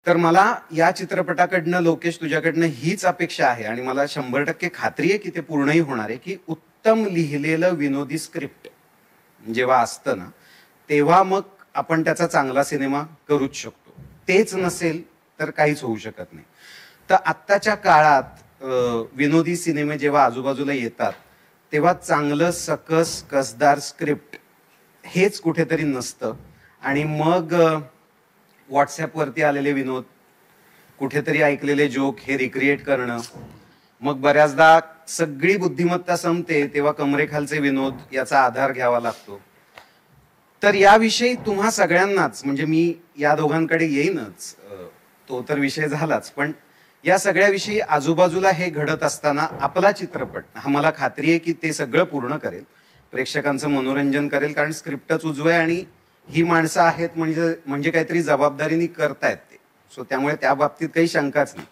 तर मला या चित्रपटाकडनं लोकेश तुझ्याकडनं हीच अपेक्षा आहे आणि मला 100% खात्री आहे की ते पूर्णही होणार आहे की उत्तम लिहिलेलं विनोदी स्क्रिप्ट जेव्हा असतं ना तेव्हा मग आपण त्याचा चांगला सिनेमा करूच शकतो. तेच नसेल तर काहीच होऊ शकत नाही. तर आत्ताच्या काळात विनोदी सिनेमे जेव्हा आजूबाजूला येतात तेव्हा चांगलं सकस कसदार स्क्रिप्ट हेच कुठेतरी नसतं आणि मग व्हॉट्सॲपवरती आलेले विनोद, कुठेतरी ऐकलेले जोक हे रिक्रिएट करणं, मग बऱ्याचदा सगळी बुद्धिमत्ता संपते तेव्हा कमरेखालचे विनोद याचा आधार घ्यावा लागतो. तर याविषयी तुम्हा सगळ्यांनाच, म्हणजे मी या दोघांकडे येईनच, तो तर विषय झालाच, पण या सगळ्याविषयी आजूबाजूला हे घडत असताना आपला चित्रपट हा मला खात्री आहे की ते सगळं पूर्ण करेल, प्रेक्षकांचं मनोरंजन करेल, कारण स्क्रिप्टच उजवं आहे आणि ही माणसं आहेत म्हणजे काहीतरी जबाबदारीने करतायत ते. सो त्यामुळे त्या बाबतीत काही शंकाच नाही.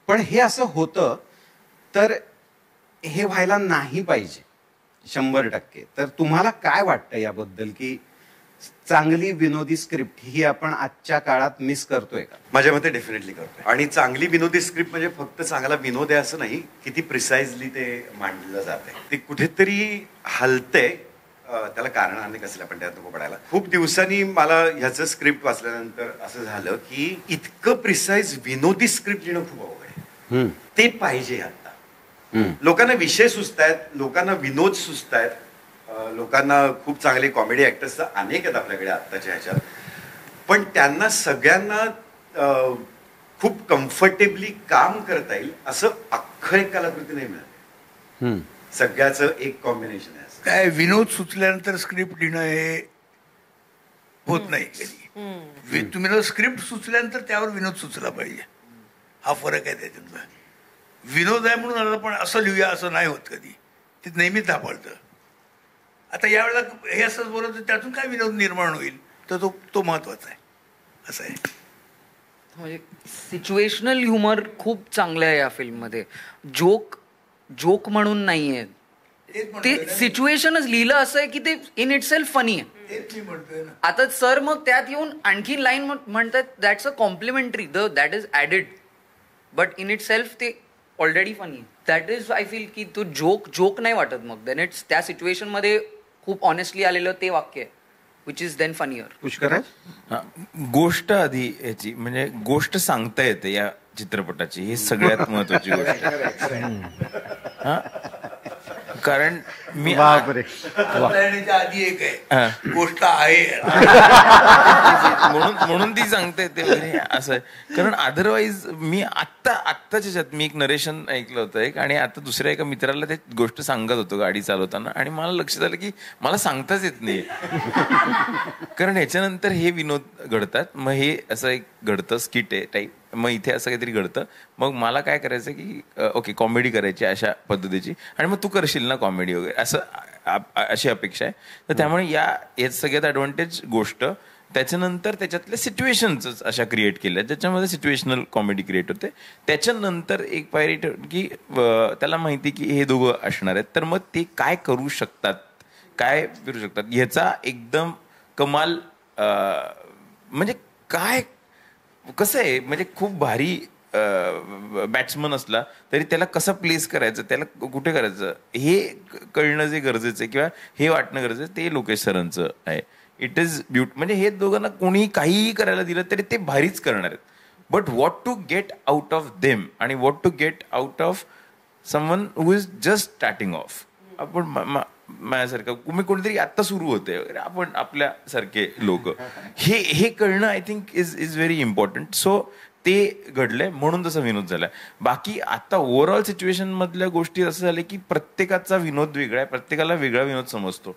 पण हे असं होतं तर हे व्हायला नाही पाहिजे 100%. तर तुम्हाला काय वाटतं याबद्दल की चांगली विनोदी स्क्रिप्ट ही आपण आजच्या काळात मिस करतोय का? माझ्या मते डेफिनेटली करतोय. आणि चांगली विनोदी स्क्रिप्ट म्हणजे फक्त चांगला विनोद आहे असं नाही, किती प्रिसाइजली ते मांडलं जाते, ते कुठेतरी हलतंय. त्याला कारण अनेक असेल, आपण त्यात नको पडायला. खूप दिवसांनी मला ह्याचं स्क्रिप्ट वाचल्यानंतर असं झालं की इतकं प्रिसाइज विनोदी स्क्रिप्ट लिहिणं खूप अवघड आहे. ते पाहिजे. आता लोकांना विषय सुचतायत, लोकांना विनोद सुचतायत, लोकांना खूप चांगले कॉमेडी ऍक्टर्स तर अनेक आहेत आपल्याकडे आत्ताच्या ह्याच्यात, पण त्यांना सगळ्यांना खूप कम्फर्टेबली काम करता येईल असं अख्खं एक कलाकृती नाही मिळाली. सगळ्याचं एक कॉम्बिनेशन आहे. काय विनोद सुचल्यानंतर स्क्रिप्ट लिहिणं हे होत नाही कधी. तुम्ही स्क्रिप्ट सुचल्यानंतर त्यावर विनोद सुचला पाहिजे, हा फरक आहे त्याच्यातला. विनोद आहे म्हणून आपण असं लिहूया असं नाही होत कधी, ते नेहमीच धापळतं. आता यावेळेला हे असंच बोलत त्यातून काय विनोद निर्माण होईल, तर तो महत्वाचा आहे. असं आहे. म्हणजे सिच्युएशनल ह्युमर खूप चांगलं आहे या फिल्ममध्ये. जोक म्हणून नाहीये ते, सिच्युएशनच लिहिलं असं आहे की ते इन इट सेल्फ फनी आहे. आता सर मग त्यात येऊन आणखी लाईन म्हणतात that's a complimentary, that is added, but in itself ते ऑलरेडी फनी आहे. दॅट इज आय फील की तो जोक नाही वाटत. मग देन इट्स त्या सिच्युएशन मध्ये खूप ऑनेस्टली आलेलं ते वाक्य आहे, which is then funnier. Pushkar, गोष्ट आधी याची म्हणजे गोष्ट सांगता येते या चित्रपटाची, ही सगळ्यात महत्वाची गोष्ट. कारण मी आधी एक आहे गोष्ट आहे म्हणून ती सांगता येते असं आहे. कारण अदरवाईज मी आत्ताच्या मी एक नरेशन ऐकलं होतं एक, आणि आता दुसऱ्या एका मित्राला ते गोष्ट सांगत होतो गाडी चालवताना, आणि मला लक्षात आलं की मला सांगताच येत नाही. कारण ह्याच्यानंतर हे विनोद घडतात, मग हे असं एक घडतं स्किट आहे टाईप, मग इथे असं काहीतरी घडतं, मग मला काय करायचं की ओके कॉमेडी करायची अशा पद्धतीची, आणि मग तू करशील ना कॉमेडी वगैरे असं अशी अपेक्षा आहे. तर त्यामुळे याच सगळ्यात ॲडव्हान्टेज गोष्ट, त्याच्यानंतर त्याच्यातल्या सिच्युएशन्स अशा क्रिएट केल्या ज्याच्यामध्ये सिच्युएशनल कॉमेडी क्रिएट होते. त्याच्यानंतर एक पायरी की त्याला माहिती की हे दोघं असणार आहेत, तर मग ते काय करू शकतात, काय करू शकतात ह्याचा एकदम कमाल. म्हणजे काय कसं आहे, म्हणजे खूप भारी बॅट्समन असला तरी त्याला कसं प्लेस करायचं, त्याला कुठे करायचं हे कळणं जे गरजेचं आहे, किंवा हे वाटणं गरजेचं आहे, ते लोकेश सरांचं आहे. इट इज म्हणजे हे दोघांना कोणी काहीही करायला दिलं तरी ते भारीच करणार आहेत. But what to get out of them आणि what to get out of someone who is just starting off. आपण माझ्यासारखं तुम्ही कोणीतरी आत्ता सुरू होते, आपण आपल्यासारखे लोक, हे कळणं I think is very important. So ते घडलंय म्हणून तसा विनोद झालाय. बाकी आता ओव्हरऑल सिच्युएशन मधल्या गोष्टी असं झालं की प्रत्येकाचा विनोद वेगळा आहे, प्रत्येकाला वेगळा विनोद समजतो,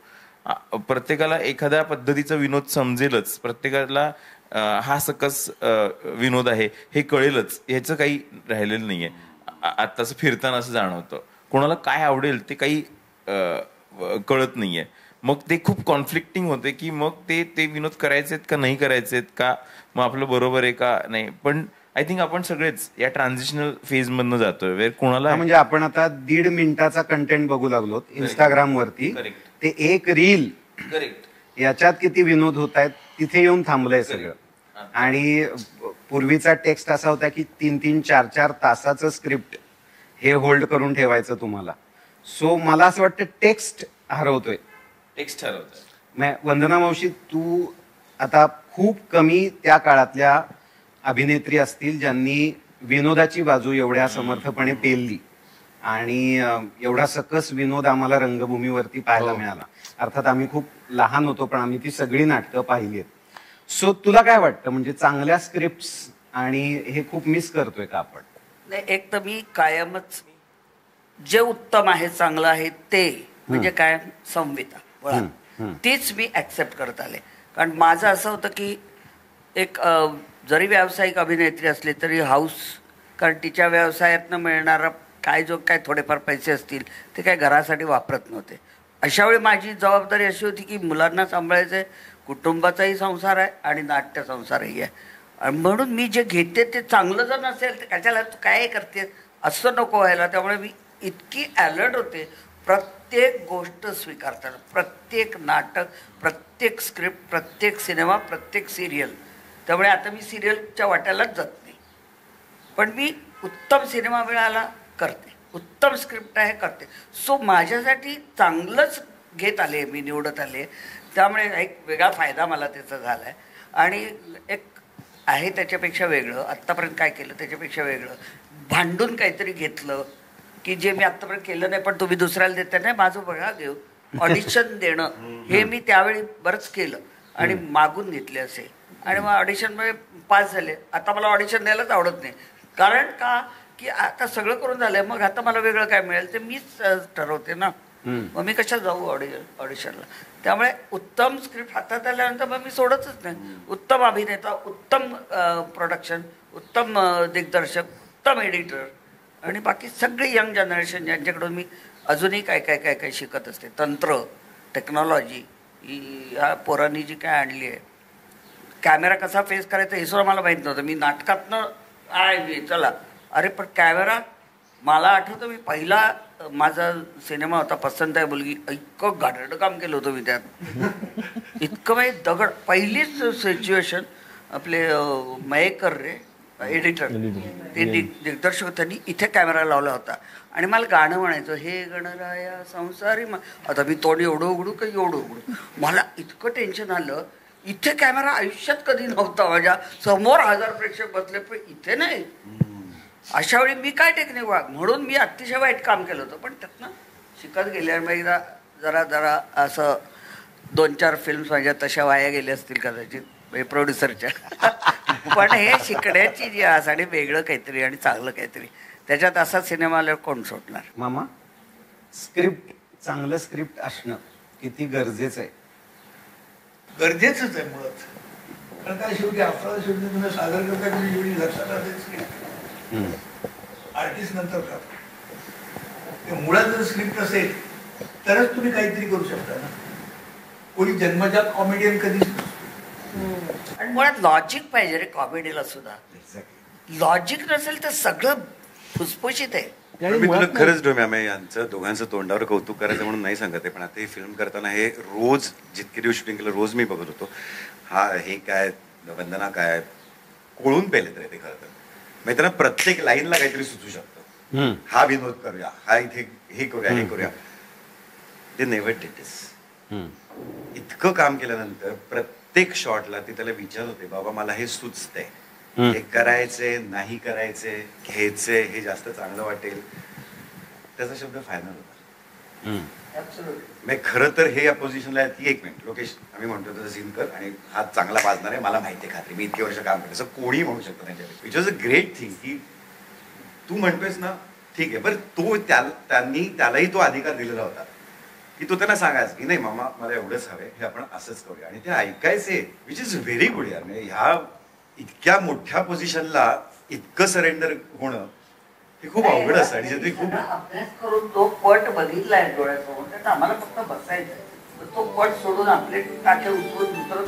प्रत्येकाला एखाद्या पद्धतीचा विनोद समजेलच, प्रत्येकाला हा सकस विनोद आहे हे कळेलच, ह्याचं काही राहिलेलं नाहीये. आता असं फिरताना असं जाणवतं कोणाला काय आवडेल ते काही कळत नाहीये. मग ते खूप कॉन्फ्लिक्टिंग होते की मग ते विनोद करायचे का नाही करायचेत का, मग आपलं बरोबर आहे का नाही. पण आय थिंक आपण सगळेच या ट्रान्झिशनल फेज मधनं जातोय. कोणाला म्हणजे आपण आता 1.5 मिनिटाचा कंटेंट बघू लागलो इंस्टाग्राम वरती, ते एक रील याच्यात किती विनोद होत आहेत तिथे येऊन थांबलंय सगळं. आणि पूर्वीचा टेक्स्ट असा होता की 3-3, 4-4 तासाचं स्क्रिप्ट हे होल्ड करून ठेवायचं तुम्हाला. सो मला असं वाटतं टेक्स्ट हरवतोय. टेक्स्ट ठरवतं. वंदना मावशी, तू आता खूप कमी त्या काळातल्या अभिनेत्री असतील ज्यांनी विनोदाची बाजू एवढ्या समर्थपणे पेलली आणि एवढा सकस विनोद आम्हाला रंगभूमीवरती पाहायला मिळाला. अर्थात आम्ही खूप लहान होतो, पण आम्ही ती सगळी नाटकं पाहिली आहेत. सो तुला काय वाटतं, म्हणजे चांगल्या स्क्रिप्ट आणि हे खूप मिस करतोय का आपण? नाही, एक तर मी कायमच जे उत्तम आहे, चांगलं आहे ते म्हणजे काय संविता वळा, तीच मी ऍक्सेप्ट करत आले. कारण माझं असं होतं की एक जरी व्यावसायिक अभिनेत्री असली तरी हाऊस, कारण तिच्या व्यवसायातनं मिळणारा काय थोडेफार पैसे असतील ते काय घरासाठी वापरत नव्हते. अशा वेळी माझी जबाबदारी अशी होती की मुलांना सांभाळायचं, कुटुंबाचाही संसार आहे आणि नाट्य संसारही आहे. आणि म्हणून मी जे घेते ते चांगलं जर नसेल तर कशाला तू काय करते असं नको व्हायला. त्यामुळे मी इतकी अलर्ट होते प्रत्येक गोष्ट स्वीकारताना, प्रत्येक नाटक, प्रत्येक स्क्रिप्ट, प्रत्येक सिनेमा, प्रत्येक सिरियल. त्यामुळे आता मी सिरियलच्या वाट्यालाच जात नाही, पण मी उत्तम सिनेमा मिळाला करते, उत्तम स्क्रिप्ट आहे करते. सो माझ्यासाठी चांगलंच घेत आले, मी निवडत आले. त्यामुळे एक वेगळा फायदा मला त्याचा झाला आहे. आणि एक आहे त्याच्यापेक्षा वेगळं, आत्तापर्यंत काय केलं त्याच्यापेक्षा वेगळं, भांडून काहीतरी घेतलं की जे मी आत्तापर्यंत केलं नाही पण तुम्ही दुसऱ्याला देता नाही, माझं बघा घेऊ ऑडिशन देणं हे मी त्यावेळी बरंच केलं आणि मागून घेतले असे. आणि मग ऑडिशनमध्ये पास झाले. आता मला ऑडिशन द्यायलाच आवडत नाही, कारण का की आता सगळं करून झालंय, मग आता मला वेगळं काय मिळेल ते मीच ठरवते ना. मग मी कशा जाऊ ऑडिशनला. त्यामुळे उत्तम स्क्रिप्ट हातात आल्यानंतर मग मी सोडतच नाही. उत्तम अभिनेता, उत्तम प्रोडक्शन, उत्तम दिग्दर्शक, उत्तम एडिटर आणि बाकी सगळे यंग जनरेशन ज्यांच्याकडून मी अजूनही काय शिकत असते. तंत्र, टेक्नॉलॉजी ह्या पोरांनी जी काय आणली आहे, कॅमेरा कसा फेस करायचा हे सुद्धा मला माहीत नव्हतं. मी नाटकातनं आहे चला, अरे पण कॅमेरा, मला आठवतं मी पहिला माझा सिनेमा होता पसंत आहे मुलगी, इतकं गाडरं काम केलं होतं मी त्यात, इतकं म्हणजे दगड. पहिलीच सिच्युएशन आपले मयेकर रे एडिटर, ते दिग्दर्शक, त्यांनी इथे कॅमेरा लावला होता आणि मला गाणं म्हणायचं, हे गणराया संसारी. आता मी तोंड एवढं उघडू का एवढं उघडू, मला इतकं टेन्शन आलं. इथे कॅमेरा आयुष्यात कधी नव्हता, माझ्या समोर 1000 प्रेक्षक बसले पण इथे नाही. अशा वेळी मी काय टेक्निक म्हणून मी अतिशय वाईट काम केलं होतं. पण त्यातनं शिकत गेल्यामुळे एकदा जरा असं 2-4 फिल्म्स माझ्या तशा वाया गेल्या असतील कदाचित प्रोड्युसरच्या. पण हे शिकण्याची जी आस आणि वेगळं काहीतरी आणि चांगलं काहीतरी, त्याच्यात असा सिनेमा आल्यावर कोण सोडणार. मामा, स्क्रिप्ट, चांगलं स्क्रिप्ट असणं किती गरजेचं आहे? गरजेचंच आहे मुळात. कारण काय शेवटी आपल्याला शेवटी तुम्ही सादर करता तुम्ही एवढी लक्षात राहते आर्टिस्ट नंतर करतो. मुळात जर स्क्रिप्ट असेल तरच तुम्ही काहीतरी करू शकता ना. कोणी जन्मजात कॉमेडियन कधीच नसतो. आणि मुळात लॉजिक पाहिजे रे कॉमेडीला सुद्धा. लॉजिक नसेल तर सगळं फुसफुशीत आहे. मी तुला खरंच डोम्या यांचं दोघांचं तोंडावर कौतुक करायचं म्हणून नाही सांगत आहे, पण आता हे फिल्म करताना हे रोज जितके दिवस शूटिंग केलं रोज मी बघत होतो. हे काय वंदना काय कोळून पेले तर ते खरं तर म्हणजे त्यांना प्रत्येक लाईनला काहीतरी सुचू शकतं. हा विनोद करूया, हा इथे हे करूया, हे करूया. ते नेव्हर डिड दिस. इतकं काम केल्यानंतर प्रत्येक शॉटला ते त्याला विचारत होते, बाबा मला हे सुचतंय, हे करायचे नाही करायचे, घ्यायचे, हे जास्त चांगलं वाटेल. त्याचा शब्द फायनल होता. खरं तर हे या पोझिशनला ती 1 मिनिट लोकेश आम्ही म्हणतो तसं सीन कर आणि हा चांगला वाजणार आहे, मला माहिती आहे, खात्री, मी इतके वर्ष काम केलं, असं कोणी म्हणू शकतं त्यांच्याकडे. Which was a great thing की तू म्हणतोयस ना ठीक आहे. बरं तो त्यालाही तो अधिकार दिलेला होता की तो त्यांना सांगायचं की नाही मामा मला एवढंच हवंय, हे आपण असंच करूया, आणि ते ऐकायचे. विच इज व्हेरी गुड यार. म्हणजे ह्या इतक्या मोठ्या पोझिशनला इतकं सरेंडर होणं हे खूप अवघड असतं. आणि ते खूप अभ्यास करून तो पट बघितलाय डोळ्यासमोर, आम्हाला फक्त बसायचं, तो पट सोडून आपले टाके उचलून दुसरं